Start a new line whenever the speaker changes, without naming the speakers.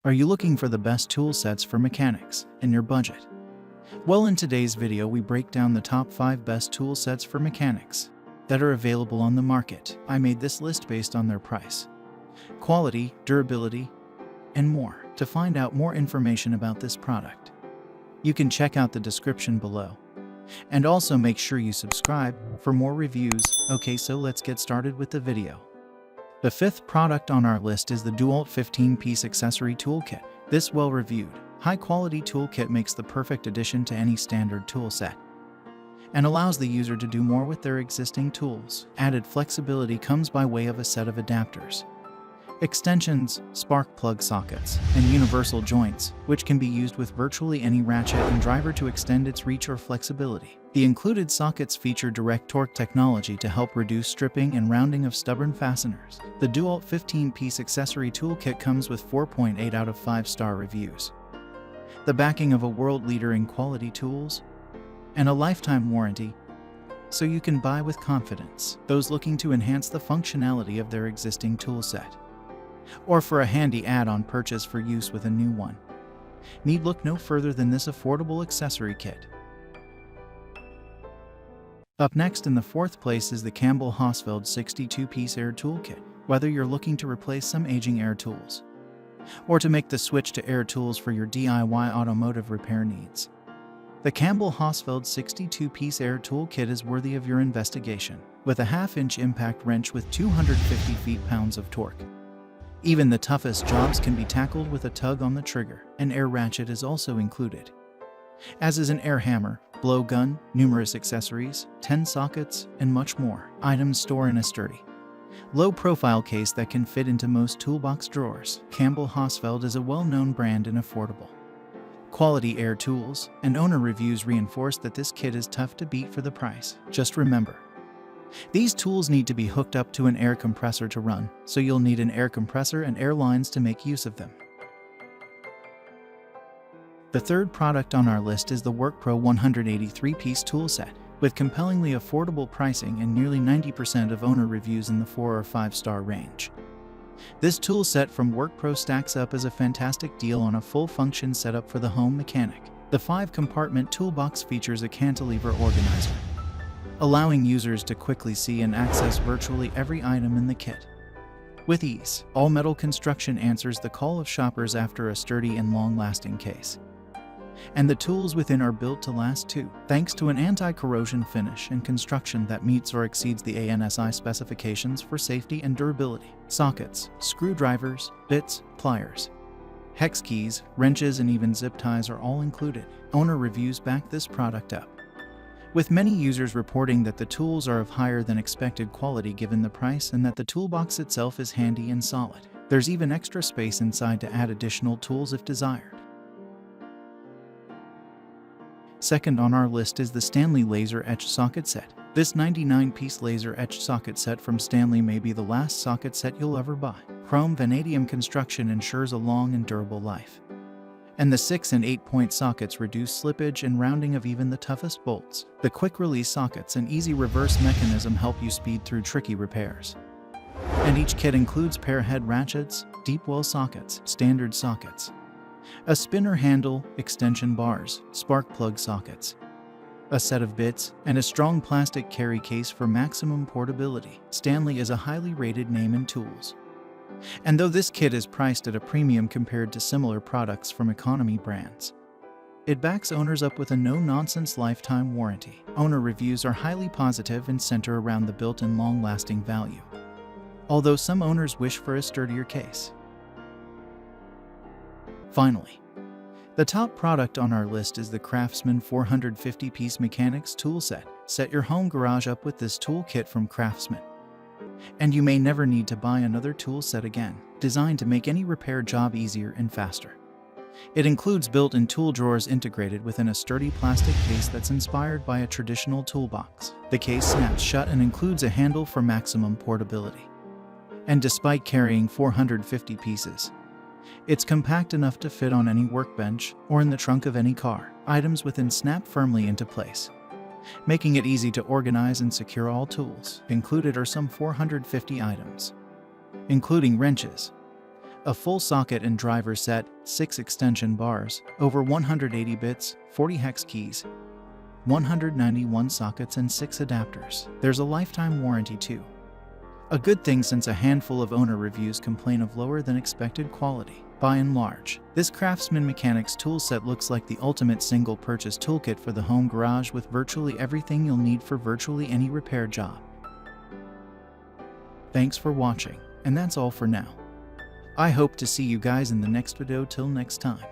Are you looking for the best tool sets for mechanics in your budget? Well, in today's video we break down the top 5 best tool sets for mechanics that are available on the market. I made this list based on their price, quality, durability, and more. To find out more information about this product, you can check out the description below. And also make sure you subscribe for more reviews. Okay, so let's get started with the video. The 5th product on our list is the DEWALT 15-piece accessory toolkit. This well-reviewed, high-quality toolkit makes the perfect addition to any standard tool set and allows the user to do more with their existing tools. Added flexibility comes by way of a set of adapters, extensions, spark plug sockets, and universal joints, which can be used with virtually any ratchet and driver to extend its reach or flexibility. The included sockets feature direct torque technology to help reduce stripping and rounding of stubborn fasteners. The DEWALT 15-piece accessory toolkit comes with 4.8 out of 5-star reviews, the backing of a world leader in quality tools, and a lifetime warranty, so you can buy with confidence. Those looking to enhance the functionality of their existing tool set, or for a handy add-on purchase for use with a new one, need look no further than this affordable accessory kit. Up next in the 4th place is the Campbell Hausfeld 62-piece air toolkit. Whether you're looking to replace some aging air tools or to make the switch to air tools for your DIY automotive repair needs, the Campbell Hausfeld 62-piece air toolkit is worthy of your investigation. With a 1/2-inch impact wrench with 250 feet-pounds of torque, even the toughest jobs can be tackled with a tug on the trigger. An air ratchet is also included, as is an air hammer, blow gun, numerous accessories, 10 sockets, and much more. Items store in a sturdy, low-profile case that can fit into most toolbox drawers. Campbell Hausfeld is a well-known brand in affordable, quality air tools, and owner reviews reinforce that this kit is tough to beat for the price. Just remember, these tools need to be hooked up to an air compressor to run, so you'll need an air compressor and air lines to make use of them. The 3rd product on our list is the Workpro 183-piece toolset. With compellingly affordable pricing and nearly 90% of owner reviews in the 4 or 5-star range, this tool set from Workpro stacks up as a fantastic deal on a full-function setup for the home mechanic. The 5-compartment toolbox features a cantilever organizer, allowing users to quickly see and access virtually every item in the kit with ease. All-metal construction answers the call of shoppers after a sturdy and long-lasting case, and the tools within are built to last too, thanks to an anti-corrosion finish and construction that meets or exceeds the ANSI specifications for safety and durability. Sockets, screwdrivers, bits, pliers, hex keys, wrenches, and even zip ties are all included. Owner reviews back this product up, with many users reporting that the tools are of higher than expected quality given the price and that the toolbox itself is handy and solid. There's even extra space inside to add additional tools if desired. Second on our list is the Stanley Laser Etched Socket Set. This 99-piece laser etched socket set from Stanley may be the last socket set you'll ever buy. Chrome vanadium construction ensures a long and durable life, and the 6 and 8-point sockets reduce slippage and rounding of even the toughest bolts. The quick-release sockets and easy reverse mechanism help you speed through tricky repairs. And each kit includes pair head ratchets, deep well sockets, standard sockets, a spinner handle, extension bars, spark plug sockets, a set of bits, and a strong plastic carry case for maximum portability. Stanley is a highly rated name in tools, and though this kit is priced at a premium compared to similar products from economy brands, it backs owners up with a no-nonsense lifetime warranty. Owner reviews are highly positive and center around the built-in long-lasting value, although some owners wish for a sturdier case. Finally, the top product on our list is the Craftsman 450-piece mechanics toolset. Set your home garage up with this toolkit from Craftsman, and you may never need to buy another tool set again. Designed to make any repair job easier and faster, it includes built-in tool drawers integrated within a sturdy plastic case that's inspired by a traditional toolbox. The case snaps shut and includes a handle for maximum portability, and despite carrying 450 pieces, it's compact enough to fit on any workbench or in the trunk of any car. Items within snap firmly into place, making it easy to organize and secure all tools. Included are some 450 items, including wrenches, A full socket and driver set, 6 extension bars, over 180 bits, 40 hex keys, 191 sockets and 6 adapters. There's a lifetime warranty too. A good thing since a handful of owner reviews complain of lower than expected quality. By and large, this Craftsman Mechanics toolset looks like the ultimate single-purchase toolkit for the home garage with virtually everything you'll need for virtually any repair job. Thanks for watching, and that's all for now. I hope to see you guys in the next video. Till next time.